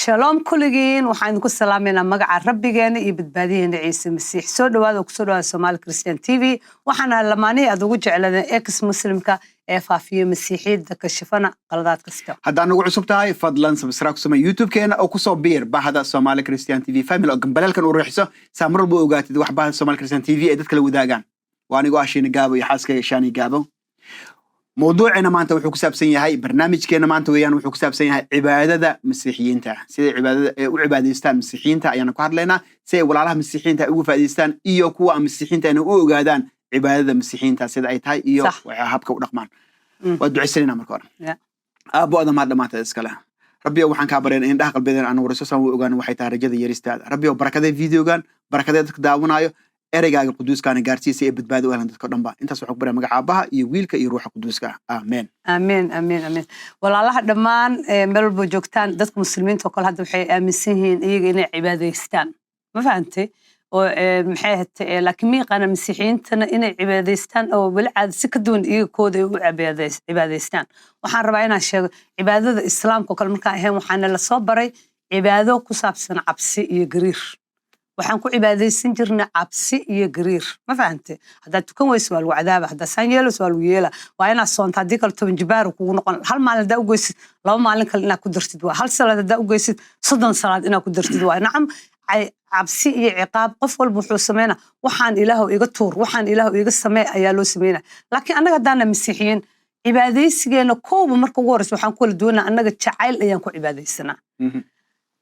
shalom kulligiin waxaan ku salaameynaa magaca rabbigeena iyo badbaadiyeena ciise masiix soo dhawaada oo ku soo dhawaada Somali Christian TV waxaana lamaanay aad ugu jeclaadeen ex muslimka ee faafiyo masiixiyada ka shafana qaladaad kasta haddaan ugu cusub tahay fadlan subscribe ku samee YouTube-keena oo ku soo biir bahada Somali Christian TV family oo gambalelkan u riixso saamar buu ogaatid wax bahada Somali Christian TV ay dadka la wadaagaan waanigu aashina gaabo iyo xaaskayga shaani gaabo موضوعنا ما أنت وحكي ساب سنية هاي برنامج كنا ما أنت ويانا وحكي ساب سنية هاي عبادة مسيحيين تا سي عبادة وعبادستان مسيحيين تا يعني كهر لنا سي ولا على مسيحيين تا وفادستان إيو كوا مسيحيين تا إنه وقادان عبادة مسيحيين تا سيد أي تاي إيو وهابك ورقمان ودعي سلينا مركورا أبو هذا ما هذا ما تسكله ربي وحن كابرين إن داخل بدن أنا ورسوسا وقان وحيتها رجال يرستاد ربي وبركة فيديو قان بركة تكداونا أيو ereyga quduus kaana gaarsiisay badbaado weelan dadka dhanba intaas waxa ku baray magaca Aabaha iyo wiilka iyo ruuxa quduuska aamen aamen aamen aamen walaalaha dhamaan meel boo joogtaan dadka muslimiinta kale hadda waxay aaminsan yihiin iyaga inay cibaadaystaan ma fahantay oo maxay ahayd laakiin miiqana masiixiyiintana inay cibaadaystaan oo wali caad si ka duwan iyaga kooda u cibaadaystaan waxaan rabaa inaan sheego cibaadada islaamka kale marka ahayn waxaana la soo baray cibaado ku saabsan cabsi iyo gariir waxaan ku cibaadaysan jirnaa cabsi iyo gariir ma fahantay hadda tukan weys waa lagu cadaaba hadda san yeelo waa lagu yeela waa inaad soontaa hadii kale 10 jibaar kugu noqon hal maalin hadaa u goysid laba maalin kale inaad ku dartid waa hal salaad hadaa u goysid 30 salaad inaad ku dartid waa nacam cabsi iyo ciqaab qof walba wuxuu sameynaa waxaan ilaahu iga tuur waxaan ilaahu iga samee ayaa loo sameynaa laakiin annaga haddaana masiixiyiin cibaadaysigeena kooba marka ugu horeysa waxaan ku kala duwanaa annaga jacayl ayaan ku cibaadaysanaa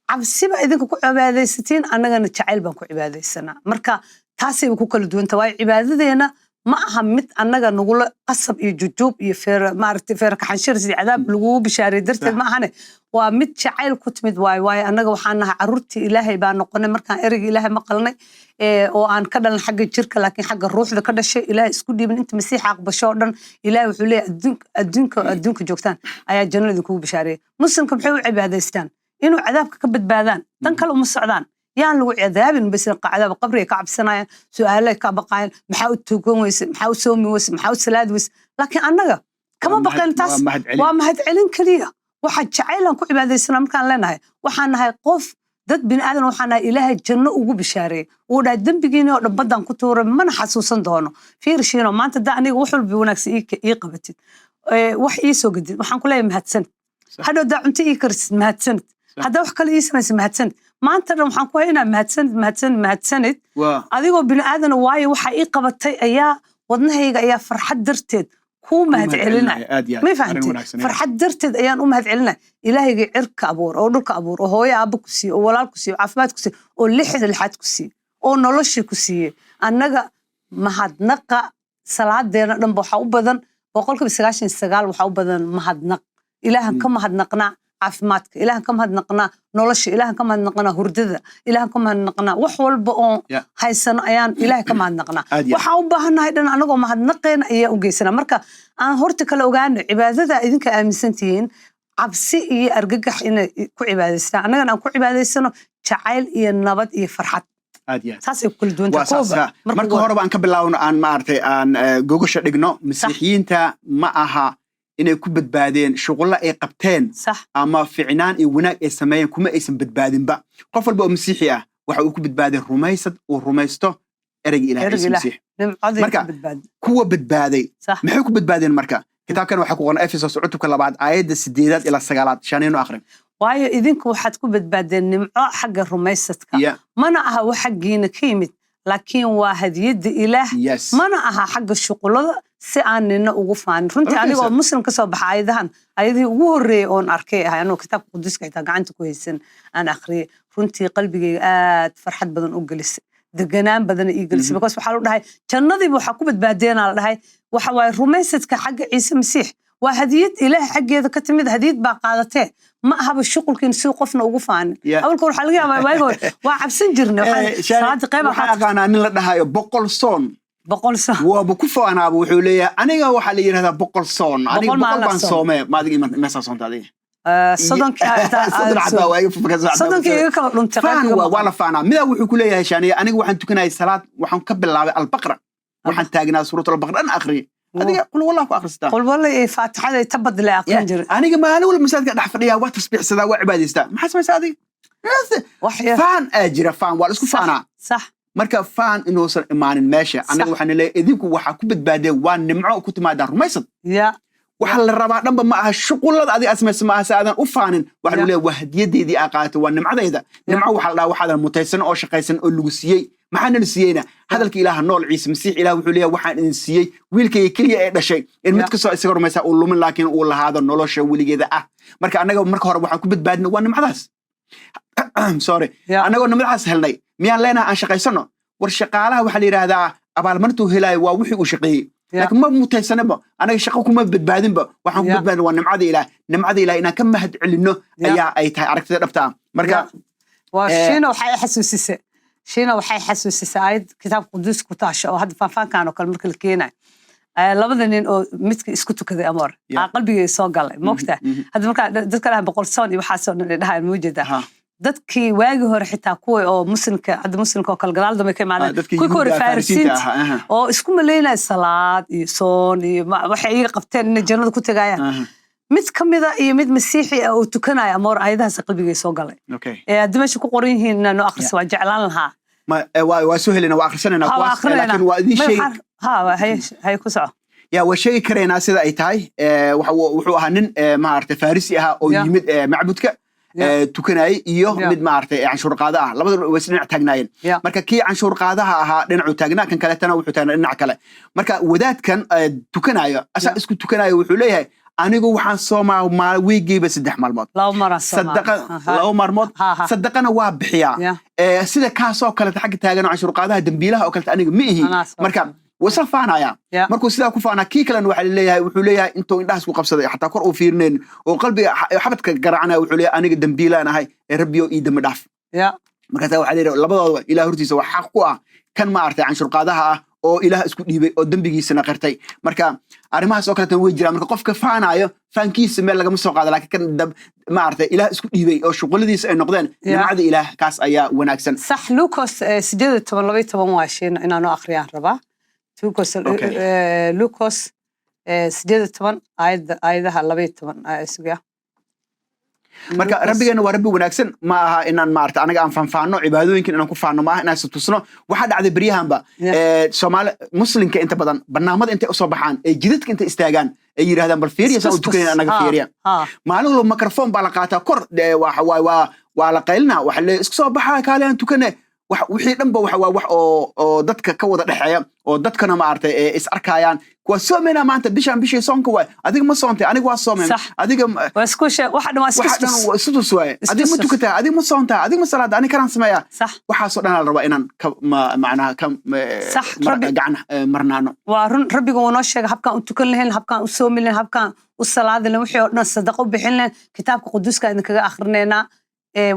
cabsiba idinku ku cibaadaysatiin annagana jacayl baan ku cibaadaysanaa marka taasay ku kala duwanta waa cibaadadeena ma aha mid annaga nagula qasab iyo jujuub iyo maaragtay feer ka xanshir si cadaab lagu bishaaray darteed ma ahane waa mid jacayl ku timid waay annaga waxaan nahay carruurtii ilaahay baan noqonay markaan ereyga ilaahay maqalnay oo aan ka dhalan xagga jirka laakiin xagga ruuxda ka dhashay ilaahay isku dhiibin inta masiixa aqbasho dhan ilaahay wuxuu leeyahay adduunka joogtaan ayaa jannada ku bishaaray muslimka maxay u cibaadaystaan inuu cadaabka ka badbaadaan tan kale uma socdaan yaan lagu cadaabin bas cadaab qabriga ka cabsanayaan su'aalaha ka baqayaan maxaa u tukan weyse maxaa u soomi weyse maxaa u salaad weyse laakiin annaga kama baqeen taas waa mahad celin kaliya waxa jacaylan ku cibaadaysanaa markaan leenahay waxaan nahay qof dad bin aadan waxaan nahay ilaahay janno ugu bishaareey oo dhaa dambigiina oo dhambadan ku tuuray mana xasuusan doono fiirshiino maanta da aniga wax walba wanaagsan ii qabatid wax ii soo gadid waxaan ku leeyahay mahadsan hadhow daa cunto ii karsid mahadsan hadda wax kale ii samaysa mahadsan maanta dhan waxaan ku haynaa mahadsanid adigoo bini aadan waayo waxa ii qabatay ayaa wadnahayga ayaa farxad darteed ku mahad celinaya ma fahantay farxad darteed ayaan u mahad celinaya ilaahayga cirka abuur oo dhulka abuur oo hooyo aabba ku siiyo oo walaal ku siiyo caafimaad ku siiyo oo lixaad ku siiyo oo nolosha ku siiyo annaga mahadnaqa salaadeena dhan waxa u badan 99% waxa u badan mahadnaq ilaahan ka mahadnaqnaa caafimaadka ilaahan ka mahadnaqnaa nolosha ilaahan ka mahadnaqnaa hurdada ilaahan ka mahadnaqnaa wax walba oo haysano ayaan ilaahay ka mahadnaqnaa waxa u baahanahay dhan anagoo mahadnaqeena ayaa u geysanaa marka aan horta kala ogaano cibaadada idinka aaminsantihiin cabsi iyo argagax inay ku cibaadaystaan annagana aan ku cibaadaysano jacayl iyo nabad iyo farxad saasay ku kala duwanta marka horeba aan ka bilaawno aan maartay aan gogasha dhigno masiixiyiinta ma aha inay ku badbaadeen shuqulla ay qabteen ama ficnaan iyo wanaag ay sameeyeen kuma aysan badbaadinba qof walba oo masiixi ah waxa uu ku badbaadeen rumaysad uu rumaysto ereyga ilaahay masiix marka kuwa badbaaday maxay ku badbaadeen marka kitaabkan waxa ku qoran Efesos cutubka 2 aayada 8 ilaa 9 shaanino akhrin waayo idinku waxaad ku badbaadeen nimco xagga rumaysadka mana aha wax xaggiina ka yimid laakiin waa hadiyada ilaah mana aha xagga shuqullada si aan nina ugu faan runtii anigoo muslim ka soo baxay ayadii ugu horeeyay oon arkay anoo kitaabka quduuska xitaa gacanta ku haysan aan akhriyay runtii qalbigayga aad farxad badan u gelisay deganaan badan ii gelisay because waxa la dhahay jannadii waxa ku badbaadeen la dhahay waxa way rumaysadka xagga Ciise Masiix waa hadiyad ilaah xaggeeda ka timid hadiyad baa qaadatay ma ahaba shuqulkiin si qofna ugu faan awalka waxa laga yaabaa waayo waa cabsan jirnay salaada qayb waxa aqaanaa nin la dhahayo boqol soon waaba ku faanaaba wuxuu leeyahay aniga waxa la yiraahdaa boqol soon aniga boqol baan soomay ma adiga ma soonta adiga صدقني كم دنت ولا فانا ماذا وحكوا لي هشاني أنا وحن تكناي الصلاة وحن كبل البقرة وحن تاجنا سورة البقرة أنا آخري هذه قل والله أخرستها قل والله فاتحة تبد لا أقنجر أنا ما له المساجد قاعد أحفظها وتسبيح سدا وعبادة سدا ما حسب مسادي فان أجرا فان والاسكو فانا صح marka faan inuusan imaanin meesha anaga waxaan leeyahay idinku waxa ku badbaadee waa nimco ku timaada rumaysad waxa la rabaa dhanba ma aha shuqulada adiga asmaysa ma aha saadan u faanin waxa leeyahay waa hadiyadeedii aqaato waa nimcadayda nimco waxa la dhahaa waxaadan mutaysan oo shaqaysan oo lagu siiyey maxaan la siiyeyna hadalka ilaaha nool ciise masiix ilaah wuxuu leeyahay waxaan idin siiyey wiilkay kaliya ee dhashay in mid ka soo isaga rumaysa uu lumin laakiin uu lahaado nolosha weligeeda ah marka anaga marka hore waxaan ku badbaadnay waa nimcadaas sorry anagoo nimcadaas helnay miyaan leenahay aan shaqaysano war shaqaalaha waxa la yiraahdaa abaalmarintu helay waa wixii uu shaqeeyay laakiin ma mutaysanaba anaga shaqo kuma badbaadinba waxaan ku badbaadin waa nimcada ilaah inaan ka mahad celino ayaa ay tahay aragtida dhabta marka waa shiina waxay xasuusisay ayad kitaab quduus ku taasho oo hadda faanfaankan oo kale marka la keenay labada nin oo midka isku tukaday amoor qalbigay soo galay moogta hadda marka dadka laha boqol soon iyo waxa soo dhahay muujada dadkii waagi hore xitaa kuwa oo muslimka oo kale gadaal dambe ka imaadeen kuwa hore faarisiinta oo isku maleynay salaad iyo soon iyo waxay iyaga qabteen inay jannada ku tagayaan mid kamida iyo mid masiixi ah oo tukanaya amoor ayadahaas qalbigay soo galay hadda meesha ku qoran yihiin inaan akhris waa jeclaan lahaa waa soo helina waa akhrisanayna laakiin waa idin sheeg hay ku soco waa sheegi karaynaa sida ay tahay wuxuu ahaa nin maaragtay farisi ah oo yimid macbudka tukanayay iyo mid maartay canshuur qaada ah labadaba way dhinac taagnaayeen marka kii canshuur qaadaha ahaa dhinacu taagnaa kan kale tana wuxuu taagnaa dhinac kale marka wadaadkan tukanayo asaa isku tukanayo wuxuu leeyahay anigu waxaan soomaa weegiiba 3 maalmood laba maalmood sadaqana waa bixiyaa sida kaasoo kale xagga taagan canshuur qaadaha dambiilaha oo kale aniga ma ihi marka وصل فانا يا مركو سيدا كفانا كي كلن وحل ليها وحوليها انتو اندهس وقبصة حتى كور وفيرنين وقلبي حبتك قرعنا وحوليها أنا دنبيلا أنا هاي ربيو إيدا مدعف مركا وحلي لبضا إلى هرتيس وحقوا كان ما أرتي عن شرقادها oo ilaah isku dhiibay oo dambigiisana qartay marka arimahaas oo kale tan way jiraan marka qofka faanayo faankiisa meel laga soo qaado laakiin kan ma artay ilaah isku dhiibay oo shuquladiisa ay noqdeen nimcada ilaah kaas ayaa wanaagsan sax Lucas 8:12 waa shay inaanu akhriyaan rabaa Lucas 8:12 aayadaha 12 isuga marka rabbigeena waa rabbi wanaagsan ma aha inaan maarta anaga aan faanfaano cibaadooyinka inaan ku faano ma aha inaan tusno waxa dhacday bariyahanba Soomaali muslimka inta badan barnaamijyada inta soo baxaan ee jidadka inta istaagaan ay yiraahdaan bal fiiriya soo tukanayna anaga fiiriya maalin walba microphone baa la qaataa kor waa la qaylina waxa la isku soo baxaa kaaleen tukanay wixii dhanba waxa waa wax oo dadka ka wada dhaxeeya oo dadkana ma artay is arkayaan kuwa soomena maanta bishii soonka way adiga ma soontay aniga waa soomeen adiga waa isku shay waxa dhan waa isku way adiga ma tukataa adiga ma soontaa adiga ma salaad aniga kan sameeyaa waxa soo dhan la rabaa inaan macnaha kam gacan marnaano waa run rabbiga uu noo sheegay habkan u tukan lahayn habkan u soomi lahayn habkan u salaad lahayn wixii oo dhan sadaqo bixin lahayn kitaabka quduuska idin kaga akhrineena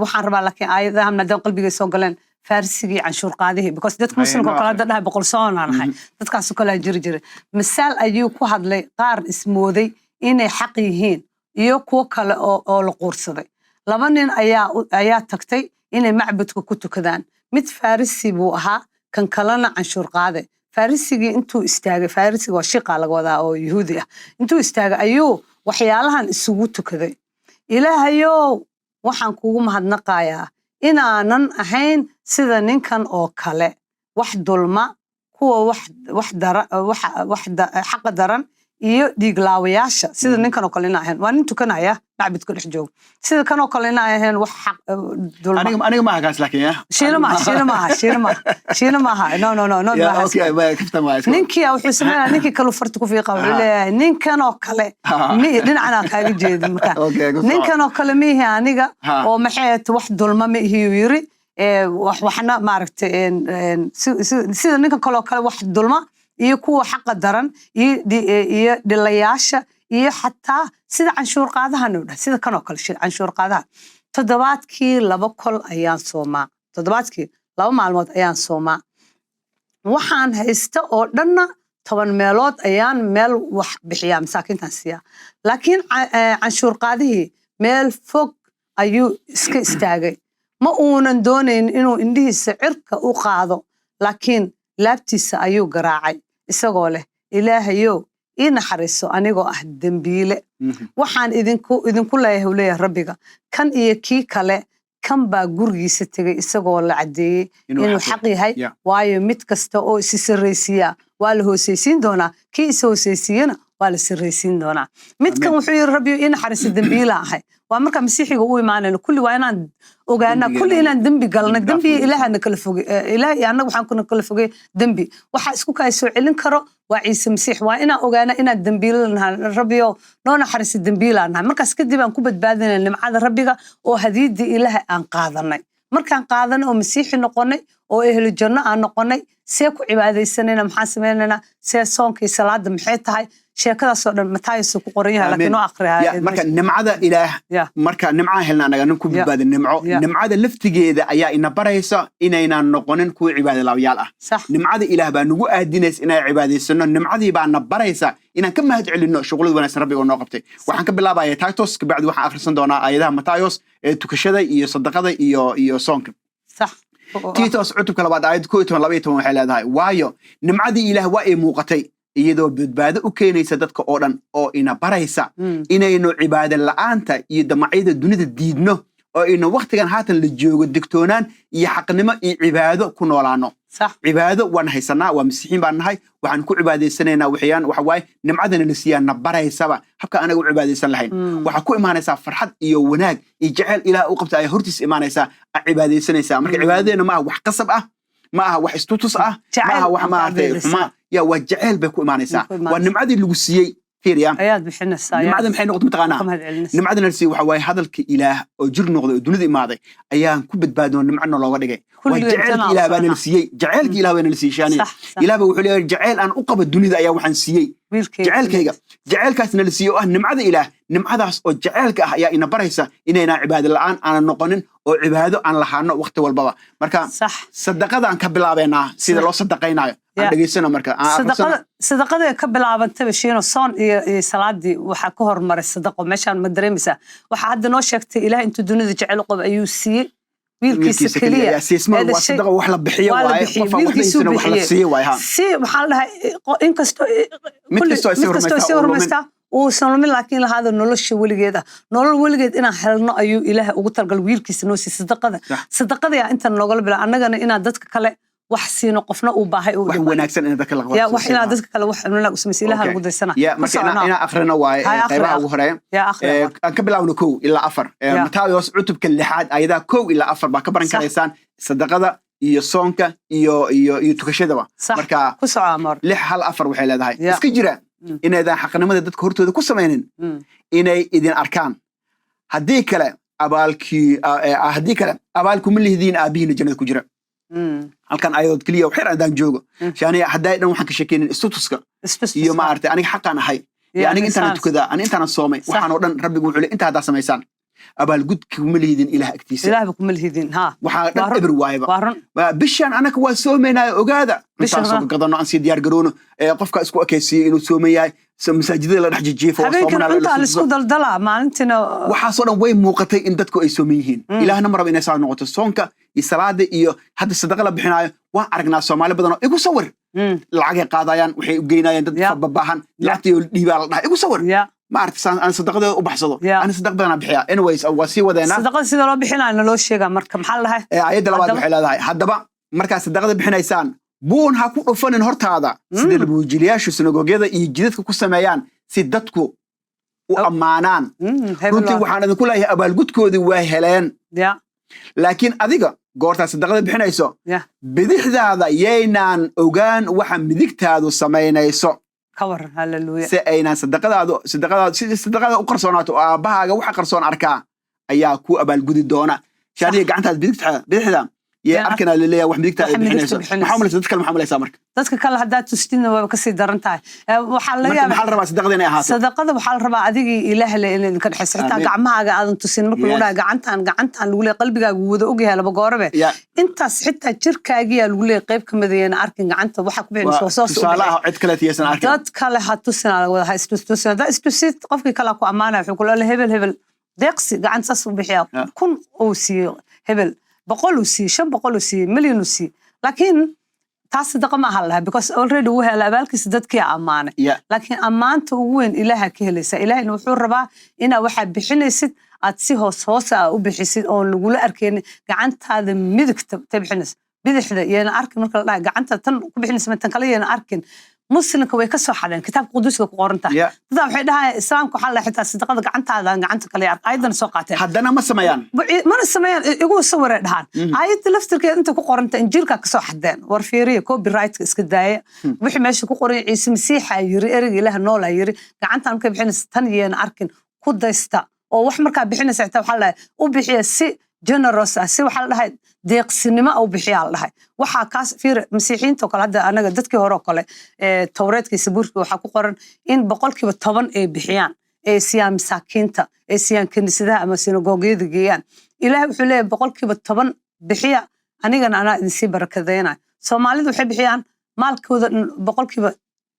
waxaan rabaa laakiin aayadaha maadaama qalbiga soo galeen فارسيجي عن شور قاده because dadka muslimka kala dadna boqol soo aan ahay dadkaas kala jiri misaal ayuu ku hadlay qaar ismooday inay xaq yihiin iyo kuwa kale oo la qoorsaday laba nin ayaa tagtay inay macbudka ku tukadaan mid farisi buu ahaa kan kalena can shur qaade farisiga intuu istaagay farisiga waa shiqa laga wadaa oo yahuudi ah intuu istaagay ayuu waxyaalahan isugu tukaday ilaahayo waxaan kugu mahadnaqayaa inaanan ahayn sida ninkan oo kale wax dulma kuwa wax xaq daran iyo dhiiglaawayaasha sida ninkan oo kale inaahan waa nin tukanaya macbudka dhex joog sida kan oo kale inaahan wax xaq dulma aniga ma hagaas laakiin ya shiina ma no okay kaftan waa ninkii wuxuu sameeyay ninkii kale farta ku fiiqa wuxuu leeyahay ninkan oo kale dhinacana kaaga jeedin marka ninkan oo kale mihi aniga oo maxay wax dulma ma yiri waxna maaragtay sida ninkan kale oo kale wax dulma iyo kuwa xaq daran iyo dhilayaasha iyo xataa sida canshuur qaadaha sida kan oo kale canshuur qaadaha toddobaadkii 2 kol ayaan soomaa toddobaadkii 2 maalmood ayaan soomaa waxaan haysta oo dhanna 10 meelood ayaan meel wax bixiyaa masaakiintan siya laakiin canshuur qaadihii meel fog ayuu iska istaagay ma uunan doonayn inuu indhihiisa cirka u qaado laakiin laabtiisa ayuu garaacay isagoo leh ilaahayow ii naxariiso anigoo ah dambiile waxaan idinku leeyahay rabbiga kan iyo kii kale kan baa gurigiisa tegay isagoo la cadeeyay inuu xaq yahay waayo mid kasta oo is sarreysiya waa la hooseysiin doonaa kii is hooseysiiyana waa la sarreysiin doonaa midkan wuxuu yiri rabbiyo in xariis dambiila ahay waa marka masiixiga uu imaanayno kulli waa inaan ogaana kulli inaan dambi galno dambi ilaahana kala fogay ilaahay anagu waxaan kuna kala fogay dambi waxa isku kay soo celin karo waa ciise masiix waa inaan ogaana inaan dambiilanahay rabbiyo noona xariis dambiilanahay markaas kadib aan ku badbaadinay nimcada rabbiga oo hadiidii ilaahay aan qaadanay markaan qaadanay oo masiixi noqonay oo ehlu janno aan noqonay see ku cibaadaysanayna maxaan sameynayna see soonkii salaada maxay tahay sheekadaas oo dhan Matayos ku qoran yahay laakiin oo akhriyaa marka nimcada ilaah marka nimcada helna anaga ku badbaadin nimcada laftigeeda ayaa ina baraysa inayna noqonin kuwa cibaado laawayaal ah nimcada ilaah baa nagu aadinaysa inay cibaadaysano nimcadii baa na baraysa inaan ka mahad celino shughulada wanaagsan rabbiga noo qabtay waxaan ka bilaabayaa Titus ka bacdi waxaan akhrisan doonaa aayadaha Matayos ee tukashada iyo sadaqada iyo soonka sax Titus cutubka labaad aayad 12 waxay leedahay waayo nimcadii ilaah waa ay muuqatay iyadoo badbaado u keenaysa dadka oo dhan oo ina baraysa inaynu cibaado la'aanta iyo damacyada dunida diidno oo ina waqtigan haatan la joogo digtoonaan iyo xaqnimo iyo cibaado ku noolaano cibaado waan haysanaa waa masiixiin baan nahay waxaan ku cibaadaysanaynaa waxa waaye nimcadana la siiyana baraysaba habka anaga u cibaadaysan lahayn waxa ku imaanaysaa farxad iyo wanaag iyo jacayl ilaah u qabta ay hortiis imaanaysaa cibaadaysanaysaa marka cibaadadeena ma wax qasab ah ma aha wax istutus ah ma aha wax ma artay xuma يا وجعل بكو إيمانيسا والنمعذي اللي قصيي فيريا أياد بحنا السايا نمعذي محي نقطة متقانا نمعذي نرسي وحواي هذا الإله وجر نقطة الدنيا دي ماضي أيام كوبت بادون نمعنا الله ورقي وجعل إله بان نرسي جعل إله بان نرسي شاني إله بوحولي جعل أن أقب الدنيا دي وحن سيي جعل كيغا جعل كاس نرسي نمعذي إله نمعذي وجعل كا يا إن بريسا إننا عباد الآن أنا نقنن وعباده أن لحنا وقت والبابا مركا صدقة أن كبلابنا سيد الله صدقينا دغيسنا marka sadaqada ka bilaabantay bishino soon iyo salaadi waxa ka hormaray sadaqo meeshan ma dareemisa waxa hadda noo sheegtay ilaahay intuu dunida jecel qob ayuu siiyay wiilkiisa kaliya asisma waa sadaqa wax la bixiyo waay qof waxaysan wax la siiyay waay ha si waxa la dhahay inkastoo hormarsta oo salaamin laakiin la hada nolosha waligeeda nolol waligeed inaan helno ayuu ilaahay ugu talgal wiilkiisa noo si sadaqada yaa inta noogala bila annagana inaan dadka kale wax siino qofna uu baahay oo wax wanaagsan in dadka la qabto ya wax ina dadka kale wax wanaag u sameeyay ilaaha ugu daysana ya marka ina akhrina waay qaybaha ugu horeeya aan ka bilaawno 2 ilaa 4 Matayos cutubka 6 ayada 2 ilaa 4 baa ka baran karaysaan sadaqada iyo soonka iyo tukashadaba marka ku soo amar 6 hal 4 waxay leedahay iska jira inaydan xaqnimada dadka hortooda ku sameeynin inay idin arkaan hadii kale abaalku ma lihidiin aabihiina jannada ku jira halkan ayad kaliya waxay raadaan joogo shaani haday dhan waxaan ka sheekeenin istutuska iyo ma artay aniga xaqan ahay aniga intaan tukada intaan soomay waxaan oo dhan rabbigu wuxuu leeyahay inta hada sameeysan abaal gudku ma liidin ilaah agtiisa ilaah ku ma liidin ha waxa dhan eber waayba bishan anaka waa soomeynaa ogaada intaasoo gadano aan si diyaar garoono qofka isku ekaysiyo inuu soomeeyay masaajidada la dhex jiifo soomana la isku daldala maalintina waxa soo dhan way muuqatay in dadku ay soomeeyeen ilaahna marab inay saa noqoto soonka iyo salaada iyo hadda sadaqa la bixinayo waan aragnaa Soomaali badan oo igu sawir lacag ay qaadayaan waxay u geynayaan dad babaahan lacagtii dhiibaa la dhahay igu sawir ما أعرف أنا صدقت وبحصده أنا صدقت أنا بحياة anyways أو وسي ودينا صدقت سيدا لو بحنا أنا لو شيء مركب محلها عيد لبعض بحلا هاي حد بقى مركز صدقت بحنا إنسان بون هكون فن هرت هذا سيد البوجلياش وسنجوجيدا يجدك كوسميان سيدتكو وأمانان كنت وحنا كلها هي أبى الجود ذي وهلان لكن أذيك قرطة صدقت بحنا يسوع بديح هذا ينان أوجان وحن بديك هذا السماين يسوع كور هاللويا سأينا صدقة وقرصونات وأباها وح قرصون أركا أيها كو أبى الجود دونا شارية قعنتها بديح يا أركنا اللي واحد بديك محاولة تتكلم محاولة سامرك تذكر هذا تستين وكسي درنتاي محل ربع صدقني يا هذا صدقة محل ربع أديك إله اللي كان حسيتها قعمها قاعد تسين مركل ولا قعنتها الولي قلبي قاعد وجهها لبقاربه أنت حتى شركة جي الولي قيب كمدين أركن قعنتها وحك بين صوص صلاة عد كلا تيسن أركن ذات كلا هتسين على ولا هيستوسين ده استوسيت قفك كلا كو أمانة في كل هبل دقسي قعنت ساسو بحياة كن أوسي هبل بقولوا سي شن بقولوا سي مليون سي لكن تصدق ما هلا because already وها لبالك سددك أمانة لكن أمانته وين إلهك هلسة إله إنه حر ربع إنه واحد بحنيست aad si hoos u bixisid oo lagula arkeen gacantaada midigta tabixinaysa bidixda yeena arkin marka la dhahay gacanta tan ku bixinaysa tan kale yeena arkin muslimka way ka soo xadeen kitaabka quduuska ku qoran tahay dad waxay dhahay islaamku waxa la xitaa sadaqada gacantaada gacanta kale aydan soo qaateen haddana ma sameeyaan igu sawirey dhahan ayada laftirkeeda inta ku qoranta injiilka ka soo xadeen war fiiriye copyright-ka iska daaya wixii meesha ku qoran ciise masiixa yiri ereyga ilaah noola yiri gacantan markay bixinaysa tan yeena arkin ku daysta oo wax markaa bixinaysa xitaa waxa la u bixiya si generous si waxa la dhahay deeqsinimo u bixiyaa la dhahay waxa kaas fiir masiixiinta kale hadda anaga dadkii hore kale tawreedkii sabuurka waxa ku qoran in 10% ay bixiyaan ee siyam masaakiinta ee siyam kaniisadaha ama sinagoogada geeyaan ilaahay wuxuu leeyahay 10% bixiya anigana ana idin si barakadeyna Soomaalidu waxay bixiyaan maalkooda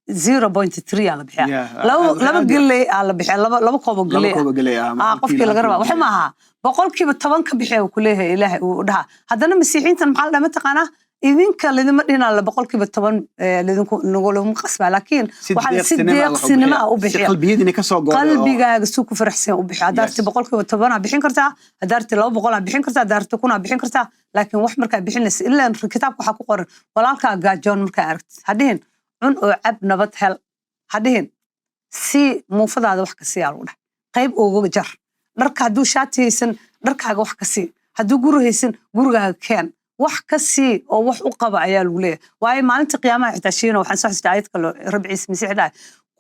0.3 ala bixiya laba galley ala bixiya laba koob galley qofkii laga rabaa waxa ma aha 10% ka bixiya ku leeyahay ilaahay uu dhaha haddana masiixiintan maxaa la taqaanaa idinka lidima dhina la 10% lidinku nagolo qasba laakiin waxa si deeqsinimo u bixiya qalbiyadina ka soo go'ay qalbigaaga suu ku faraxsan u bixiya hadaarti 10% bixin kartaa hadaarti 200 bixin kartaa hadaarti 100 bixin kartaa laakiin wax markaa bixinaysa ilaa kitaabka waxa ku qoran walaalka gaajoon markaa aragtid hadhiin cun oo cab nabad hel hadhiin si muufadaada wax ka sii lagu dhahay qayb ugu jar dharka haduu shaatiyaysan dharkaaga wax ka sii haduu gurihaysan gurigaaga keen wax ka sii oo wax u qaba ayaa lagu leeyahay waayo maalinta qiyaamaha xitaa shiina waxaan soo xistaa ayadka rabciis masiix dhahay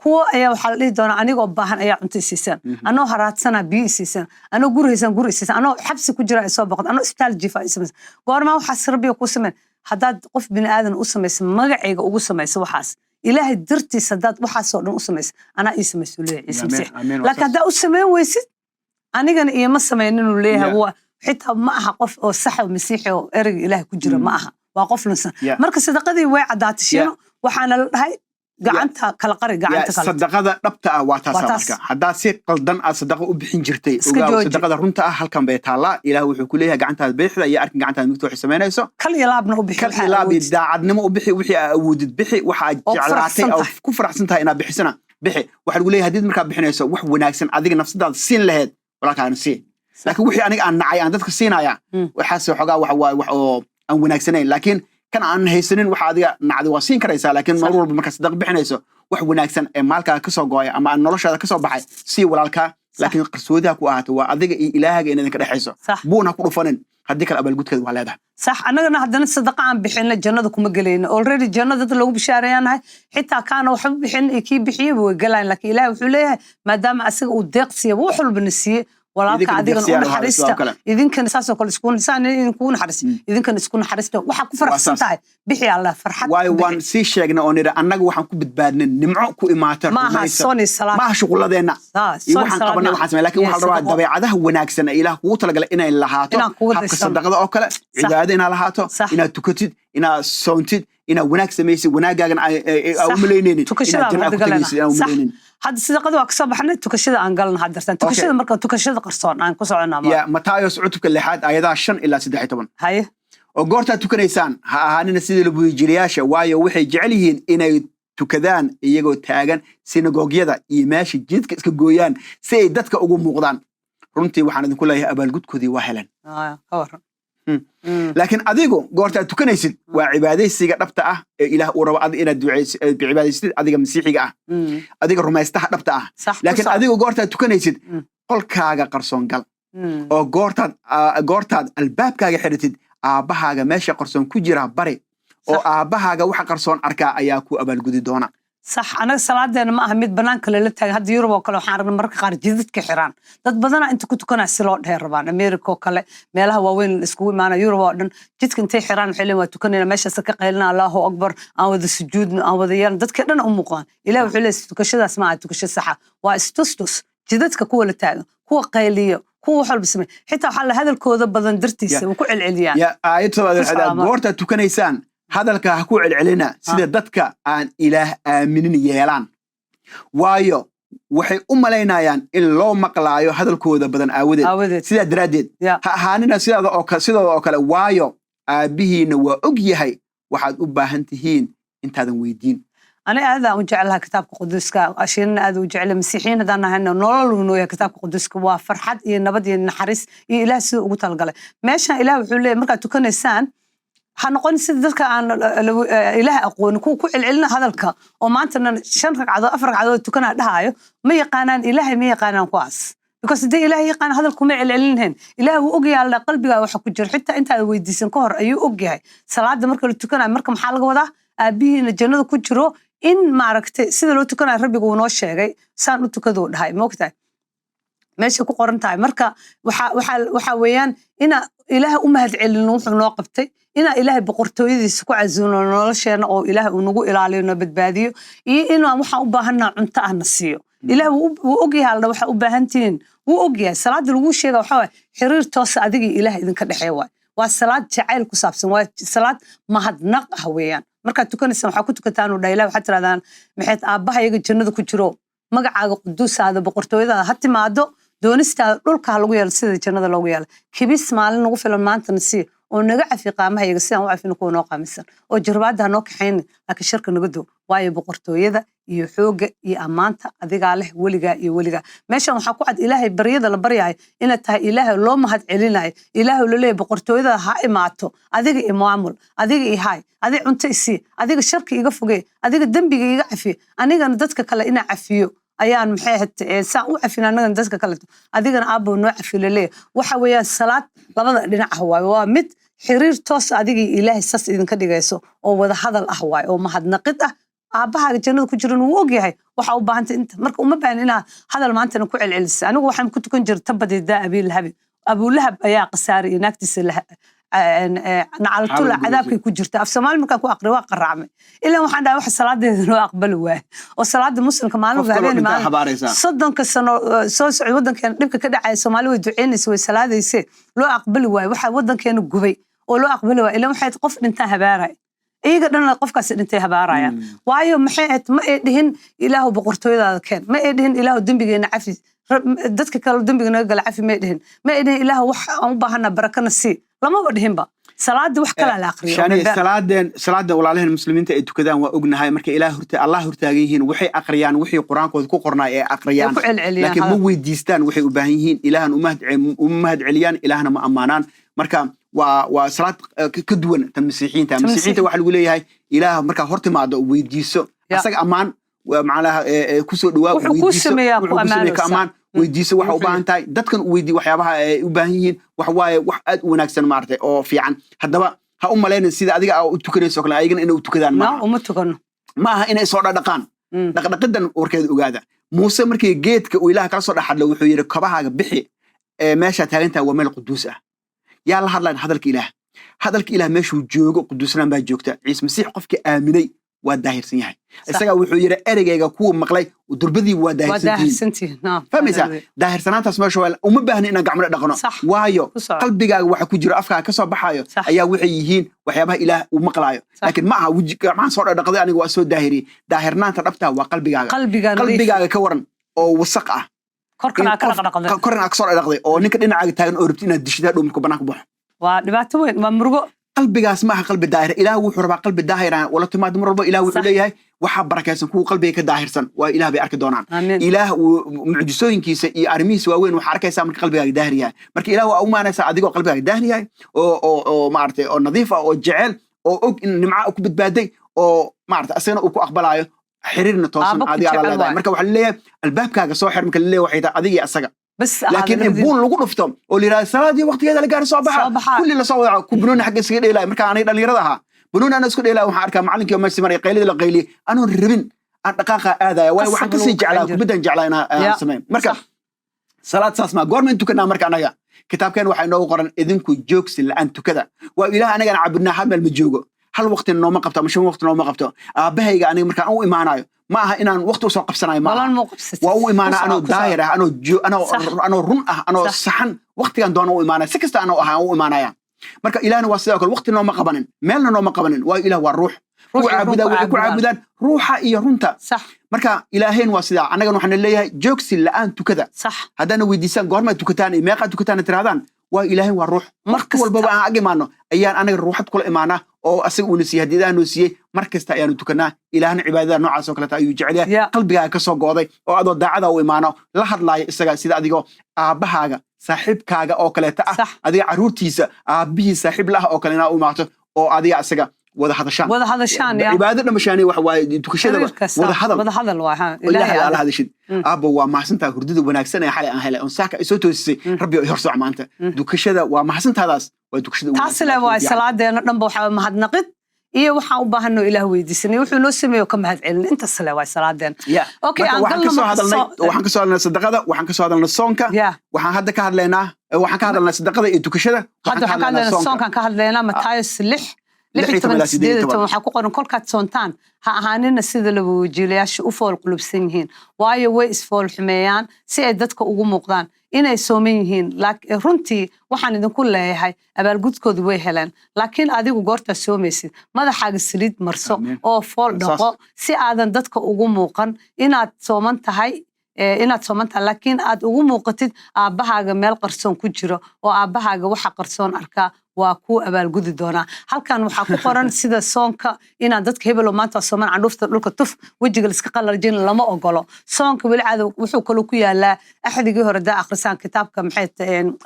kuwa ayaa waxa la dhihi doonaa anigoo baahan ayaa cunto siisan anoo haraadsana biyo siisan anoo gurihaysan guri siisan anoo xabsi ku jira soo boqod anoo isbitaal jifa siisan goorma waxa rabbiga ku sameeyay haddaad qof bini aadan u samayso magacayga ugu samayso waxaas ilaahay dartiisa haddaad waxaasoo dhan u samayso anaa ii samayso leeyahay ciise masiix laakiin haddaa u sameyn weysid anigana iima samaynin inuu leeyahay waa xitaa ma aha qof oo sax oo masiixi oo ereyga ilaahay ku jira ma aha waa qof lunsan marka sadaqadii way cadaatay shiino waxaana la dhahay gacanta kala qari gacanta kala sadaqada dhabta ah waa taas marka hadaa si qaldan aad sadaqa u bixin jirtay ogaa sadaqada runta ah halkan bay taala ilaahay wuxuu ku leeyahay gacantaada bixida iyo arkin gacantaada mid wax sameynayso kal yalaabna u bixi kal yalaab daacadnimo u bixi wixii awoodid bixi waxa jeclaatay oo ku faraxsan tahay inaad bixisana bixi waxa lagu leeyahay hadii markaa bixinayso wax wanaagsan adiga nafsadaada siin lahayd walaalkaan si laakiin wixii aniga aan nacay aan dadka siinaya waxaas xogaa wax oo aan wanaagsanayn laakiin kan aan haysanin waxa adiga nacdi waa siin karaysaa laakiin mar walba marka sadaq bixinayso wax wanaagsan ee maalkaaga ka soo gooya ama noloshaada ka soo baxay si walaalka laakiin qarsoodiha ku ahaato waa adiga iyo ilaahaga inaad ka dhaxayso buuna ku dhufanin haddii kale abaalgudkeed waa leedahay صح أنا هذا نصدق عن بحنا الجنة كم قلينا already الجنة لو بشاريانها حتى كانوا حب بحنا كي بحيه وقلنا لك إله وحليه ما دام أسق ودق سي وحول بالنسية ولا كعدين نقول حريسته إذن كان أساسا كل سكون إنسان يكون حريس إذن كان سكون حريسته وحكوا فرح سنتاي بحي الله فرحت واي وان سي شيغنا أونيرا أنك وحن كو بتبادن نمعو كو إماتر ما صوني الصلاة ما شغل ذينا وحن قبلنا وحن سمي لكن وحن روا دبي عده وناكسن إله وطلق إنا إلا هاتو حق الصدقة أوكلا عبادة إنا لهاتو إنا تكتد إنا سونتد إنا وناك سميسي وناقاقن أو ملينين صح هذا الصدقة وأكسب حنا تكشيد أنقلنا هذا تكشيد مركب تكشيد قرصون عن كسرنا يا متى عتبك اللي حد أيضا 5 إلى 6 هاي وقرتها تكنيسان هاني نسيد اللي بيجرياش واي وحي جعليهن إنا تكذان يجوا تاجن سيناغوجيدا يماشي جدك إسكجويان سيدتك أقوم مقدان runtii waxaan idin ku leeyahay abaalgudkoodii waa helan laakiin adigu goorta aad tukanaysid waa cibaadaysiga dhabta ah ee ilaah uu rabo inaad cibaadaysid adiga masiixiga ah adiga rumaystaha dhabta ah laakiin adigu goorta aad tukanaysid qolkaaga qarsoon gal oo goortaad albaabkaaga xidhatid aabbahaaga meesha qarsoon ku jira bari oo aabbahaaga waxa qarsoon arkaa ayaa ku abaalgudi doona صح أنا صلاة ما أهميت بنان كل اللي تاج هذا يوروب وكله حارنا مرك خارجيد كحيران ده بدنا أنت كنت كنا سلوت هربان أمريكا كله مالها وين السكوي معنا يوروب دن جد كنت حيران حلم وتكنا ماشى سكق قلنا الله أكبر أو ذا السجود أو ذا يعني ده كنا أمقان إلى وحلس تكشد أسمع تكشد صحة واستوستوس جدت كقول التاج هو قيلية هو حل بسمه حتى حل هذا الكود بدن درتيس وكل العليان يا آيات هذا بورتا تكنيسان hadalka ha ku celcelina sida dadka aan ilaah aaminin yeelan waayo waxay u maleynayaan in loo maqlaayo hadalkooda badan aawadeed sida daraadeed ha ahaanina sidoo oo kale waayo aabihiina waa og yahay waxaad u baahan tihiin intaadan weydiin أنا هذا وجعلها كتاب قدسك عشان هذا وجعل المسيحيين هذا هنا نور إنه كتاب قدسك وفرحت نبدي النحرس إله سوء وتلقله ماشى إله وحول مركا تكون إنسان حنقول سيدك عن إله أقول نكون كل علنا هذا الك وما أنت شنك عضو أفرق عضو تكون هاي ما يقانن إله ما يقانن قاس because دي إله يقان هذا الكم العلنهن إله وأجي على قلبي وحكوا جر حتى أنت ويديسن كهر أيو أجي صلاة مركا اللي تكون مركا محل وضع أبيه الجنة كجرو إن معركة سيد لو تكون ربي جونوش شيء سان لو تكذون هاي موقتها ماشي كو قرنتاي marka waxa weeyaan ina ilaaha u mahad celino wuxuu noo qabtay ina ilaahay boqortooyadiisa ku casuuno nolosheena oo ilaahay uu nagu ilaaliyo badbaadiyo iyo ina waxa u baahanaa cunto ah nasiyo ilaahay uu ogyahay waxa u baahantiin uu ogyahay salaada lagu sheega waxa way xiriir toos adiga ilaahay idinka dhaxeeyo waa salaad jacayl ku saabsan waa salaad mahadnaq ah weeyaan marka tukanaysan waxa ku tukataan oo ilaahay waxa tiraadaan maxay aabaha iyaga jannada ku jiro magacaaga quduusaada boqortooyada ha timaado doonista dhulka lagu yeelo sida jannada loogu yeelo kibis maalin ugu filan maanta nasi oo naga cafi qaamaha iyaga sidaan u cafin ku noo qaamisan oo jirbaada noo kaxayn laakiin shirka naga doo waayo boqortooyada iyo xooga iyo amaanta adiga leh weliga meeshan waxa ku cad ilaahay baryada la baryahay in tahay ilaahay loo mahad celinayo ilaahay loo leeyahay boqortooyada ha imaato adiga imaamul adiga ihay adiga cunto isi adiga shirka iga fogey adiga dambiga iga cafi anigana dadka kale ina cafiyo ayaan maxay ahayd saan u cafinaanadan dadka kale adigana aabo noo cafilale waxa weeyaan salaad labada dhinac ah waa mid xiriir toos adiga ilaahay sas idinka dhigayso oo wada hadal ah oo mahadnaqid ah aabaha jannada ku jiran uu ogyahay waxa u baahantay inta marka uma baahan inaa hadal maanta ku celcelisay anigu waxaan ku tukan jiray tabadida abu lahab ayaa qasaari naagtiisa nacaltula cadaabkay ku jirta af Soomaali markaan ku aqri waa qaracmay ilaa waxaan dhahay wax salaadeeda loo aqbali waay oo salaada muslimka maalin habeen maalin soddonka sano soo socod wadankeena dhibka ka dhacay Soomaali way duceynaysa way salaadaysa loo aqbali waay waxa wadankeena gubay oo loo aqbali waay ilaa waxay qof dhinta habaaray iyaga dhan qofkaas dhintay habaarayaan waayo maxay ma ay dhihin ilaahu boqortooyada keen ma ay dhihin ilaahu dambigeena cafi dadka kale dambiga naga gal cafi ma ay dhihin ilaahu wax aan u baahana barakana si lama wadhiinba salaada wax kala la aqriyo salaada walaalahan muslimiinta ay tukadaan waa ognahay marka Allah hortaagan yihiin waxay aqriyaan wixii quraankooda ku qornaa ee aqriyaan laakiin ma weydiistaan waxay u baahan yihiin ilaahan u mahad celiyaan ilaahna ma amaanaan marka waa salaad ka duwan tan masiixiinta waxa lagu leeyahay ilaah marka hortimaado weydiiso asaga amaan macnaha ku soo dhawaa weydiiso amaan weydiiso waxa u baahan tahay dadkan u weydii waxyaabaha ay u baahan yihiin wax waaye wax aad u wanaagsan maartay oo fiican haddaba ha u maleyn sida adiga u tukanayso kale ayagana inay u tukadaan ma aha inay soo dhaqaan dhaqdhaqadan warkeed ogaada Muuse markii geedka uu Ilaah kala soo dhaxadlo wuxuu yiri kabahaaga bixi meesha taagantaa waa meel quduus ah yaa la hadlaan hadalka ilaah meeshuu joogo quduusnaan baa joogta ciise masiix qofkii aaminay waa daahirsan yahay isaga wuxuu yiri ereyga kuwa maqlay durbadii waa daahirsantiin fahmaysa daahirsanaantaas meesha waa uma baahna inaan gacmo dhaqno waayo qalbigaaga waxa ku jira afkaaga ka soo baxayo ayaa waxay yihiin waxyaabaha ilaah uu maqlaayo laakiin ma aha gacmaha soo dhaqday aniga waa soo daahiri daahirnaanta dhabta waa qalbigaaga ka waran oo wasaq ah korna ka soo dhaqday oo ninka dhinacaaga taagan oo rabti inaad dishida dhumka banaanka baxo waa dhibaato weyn waa murugo qalbigaas ma aha qalbi daahir ilaah wuxuu rabaa qalbi daahir wala timaad mar walba ilaah wuxuu leeyahay waxa barakaysan kuwa qalbiga ka daahirsan waa ilaah bay arki doonaan ilaah mucjisooyinkiisa iyo arrimihiisa waaweyn waxa arkaysaa marka qalbigaaga daahir yahay marka ilaah waa u maanaysaa adigoo qalbigaaga daahir yahay oo maartay oo nadiif ah oo jecel oo og in nimca ku badbaaday oo maartay asagana uu ku aqbalayo xiriirna toosan adiga ala leedahay marka waxa leeyahay albaabkaaga soo xir marka leeyahay waxay tahay adiga asaga لكن بون لو قدفتم او لي صلاه وقت هذا لقى صباح كل اللي سوى كبنون حق اسكي ديلاي marka aanay dhalinyaradaha bunun aan isku dheelaa waxa arkaa macallinkii oo meesha maray qaylida la qayli aanu rabin aan dhaqaaqa aadaya way waxa ka sii jeclaa kubadan jeclaayna sameyn marka salaad saas ma goorma tukana marka anaga kitaabkeen waxa inoo qoran idinku joogsi la aan tukada waa ilaaha anaga cabudna hal meel ma joogo hal waqti nooma qabto ama shan waqti nooma qabto aabahayga aniga marka aan u imaanayo ما ها إن وقت وصل قبسنا ما وهو إيمانا أنا دايرة أنا رن أنا صحن وقت كان دونه إيمانا سكست أنا هو إيمانا يا مركا إلهنا واسدك الوقت إنه ما قبلن مالنا إنه ما قبلن وإله والروح وعبدا روحا إيه رنتا صح مركا إلهين واسدا أنا قلنا حنا اللي جوكسي الآن تكذا صح هذا نودي سان قرما تكتاني ما قد تكتاني ترادان وإلهي والروح مركز والبابا أجي معنا أيان أنا الروح كل إيمانه أو أسيء ونسيه هديده نسيه مركز تأيان تكنا إلهنا عبادة نوع سكلة يجعلها قلبي كسر قاضي أو أدو دعاء أو إيمانه لحد لا يستجاب سيد أديكو بهاجا صاحب كاجا أو كلا أدي عروتيس به صاحب لها أو كلنا أو معته أو أدي أسجع وده هذا شان عبادتنا مشاني وحواي تكشده وده هذا الواحد إلهي على هذا الشيء أبو وما حسنت هردود وناكسنا يا حالي أهلا أنساك إسوتوس ربي يرصع ما أنت تكشده وما حسنت هذا وتكشده تحصل واي صلاة دينا نبوا ما حد نقد إيه وحاو بهنو إله ويدسني وحنا نسميه وكم هاد علم أنت الصلاة واي صلاة دين أوكي وحنكسو هذا وحنكسو هذا الصدقة وحنكسو هذا الصونكا وحن هذا كهاد لنا وحن هذا الصدقة يتكشده هذا حكى الصونكا كهاد لنا متايس لحي تمن سديد تمن حقوق إن كل كات صونتان هانين سيد لو جيلياش أفول قلوب سنهين واي ويس فول حميان سيدتك أقوم مقدان inay sooman yihiin laakiin runtii waxaan idin ku leeyahay abaalgudkoodu way helaan laakiin adigu goorta soomaysid madaxaaga saliid marso oo fool dhaqo si aadan dadka ugu muuqan inaad sooman tahay laakiin aad ugu muuqatid aabbahaaga meel qarsoon ku jiro oo aabbahaaga waxa qarsoon arkaa waa ku abaalgudi doonaa halkan waxaa ku qoran sida soonka inaan dadka hebelo maanta sooman candhuufta dhulka tuf wejiga iska qalarjin lama ogolo soonka weli caado wuxuu kale ku yaalaa axdigii hore daa akhrisaan kitaabka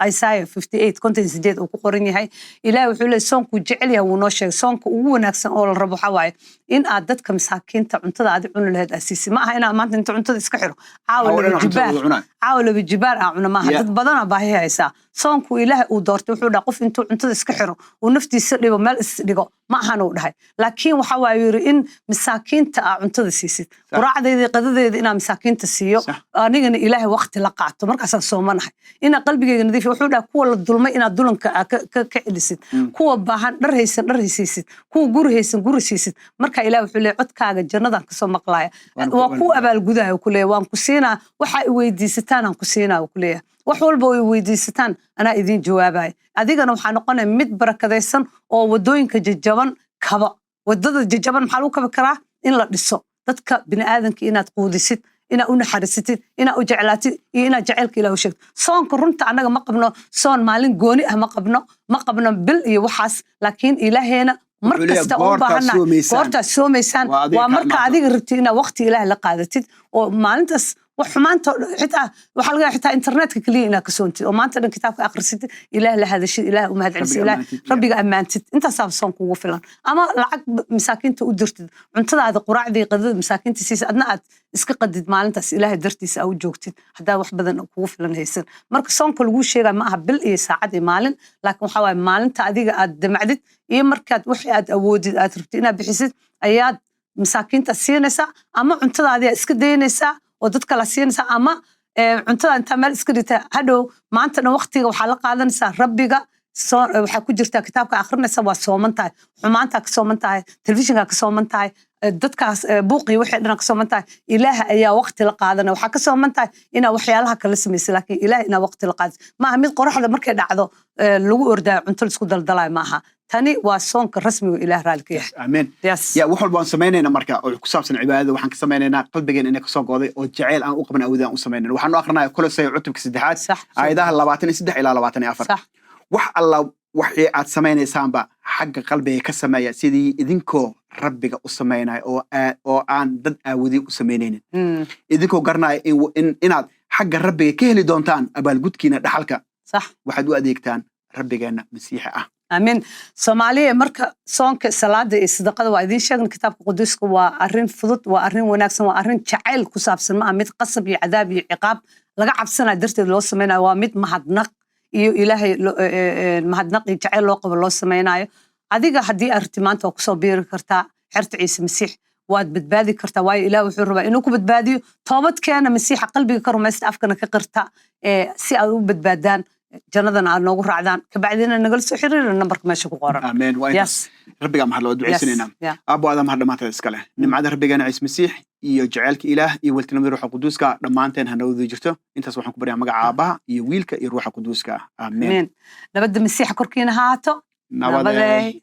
Isaiah 58 content 8 uu ku qoran yahay ilaahay wuxuu leeyahay soonku jecel yahay wuu noo sheegay soonka ugu wanaagsan oo la rabo waxa waaye in aad dadka masaakiinta cuntada aad cuni lahayd asiisi ma aha inaad maanta inta cuntada iska xiro caawla bijibaar cuna maaha dad badan baahi haysaa soonku ilaahay uu doortay wuxuu dhahay qof intuu cuntada iska xiro uu naftiisa dhibo meel is dhigo ma ahan uu dhahay laakiin waxa waa yiri in masaakiinta aad cuntada siisid quraacdeedii qadadeedii inaan masaakiinta siiyo anigana ilaahay waqti la qaato markaas aan soomanahay ina qalbigeyga nadiif wuxuu dhahay kuwa la dulmay inaad dulanka ka celisid kuwa baahan dhar haysiisid kuwa guri haysiisid marka ilaahay wuxuu leeyahay codkaaga jannadan ka soo maqlaaya waa ku abaalgudahay ku leeyahay waan ku siinaa waxa ay weydiisataan aan ku siinaa ku leeyahay wax walba ay weydiisataan anaa idin jawaabay adigana waxa noqonay mid barakadaysan oo wadooyinka jajaban kaba wadada jajaban maxaa lagu kaba karaa in la dhiso dadka bini'aadanka inaad quudisid ina u naxariisatid ina u jeclaatid iyo ina jaceylka ilaahu sheegto soonka runta anaga ma qabno soon maalin gooni ah ma qabno bil iyo waxaas laakiin ilaaheena markasta oo baahana goorta soomaysaan waa marka adiga rabtid ina waqti ilaahay la qaadatid oo maalintaas وحمانته حتى وحلقة حتى إنترنت كلينا كسونتي وما أنت كتابك أقرصت إله لهذا الشيء إله وما هذا الشيء إله ربي أمانتي أنت صاب صنك وفلان أما العقب مساكين تقدرت أنت هذا قراع ذي قدر مساكين تسيس أدنى إسك قدد مال أنت إله درتيس أو جوكتي هذا واحد بدن وفلان هيسن مرك صنك الوش شيء ما بالإيه ساعد مال لكن حوالي مال أنت أديك أدمعدت إيه مركات وحيد أودي أتربتينا بحسد أياد مساكين تسينسا أما أنت هذا إسك دينسا ودتك لا سينسا أما cuntada inta meel iska dhigta hadhow maantana waqtiga waxaa la qaadanaysaa rabbiga waxaa ku jirta kitaabka akhrinaysa waa sooman tahay xumaanta ka sooman tahay telefishinka ka sooman tahay dadkaas buuqii wixii dhan ka sooman tahay ilaaha ayaa waqti la qaadanaya waxaa ka sooman tahay inaa waxyaalaha kala samaysay laakiin ilaaha inaa waqti la qaadis maaha mid qoraxda markay dhacdo lagu ordaayo cunto la isku daldalayo maaha tani waa soonka rasmiga ilaah raalka yahay amiin ya wax walba aan sameynayna marka oo ku saabsan cibaadada waxaan ka sameynaynaa qalbigeen inay ka soo go'day oo jacayl aan u qaban awoodaan u sameynayna waxaan u aqrinayaa Kolosay cutubka 3 aayadaha 23 ilaa 24 wax alla waxay aad sameynaysaanba xagga qalbiga ka sameeya sidii idinkoo rabbiga u sameynay oo aan dad awoodi u sameynaynin idinkoo garanay inaad xagga rabbiga ka heli doontaan abaalgudkiina dhaxalka waxaad u adeegtaan rabbigeena masiixa ah آمين سومالية مركا صونك صلاة الصدقة وإذن شغل كتاب قدوس وأرين فضط وأرين وناكسن وأرين شعيل كساب سنما ميت قصب عذاب عقاب لقى عبسنا درت لو سمينا وميت مهدنق إلهي مهدنق شعيل لو قبل لو سمينا هذيك هدي ارتمان توكسو بير كرتا حرت عيسى مسيح واد بتبادي كرتا واي إله وحربا إنكم بتبادي طابت كان مسيح قلبي كرم أفكنا كقرتا سي أو بتبادان جنادنا على نوجه رعدان كبعدين نجلس حرير النمبر ماشي كقارن. آمين وينس. ربي قام هلا ودعي سنينا. أبو آدم هذا ما تذكره. نمعد ربي جانا عيسى مسيح يجعلك إله يولتنا بروح القدوس كا لما أنت هنودي جرته أنت صباح كبريا مجا عبها يويلك يروح القدوس كا. آمين. نبدأ مسيح كركينا هاتو. نبدأ.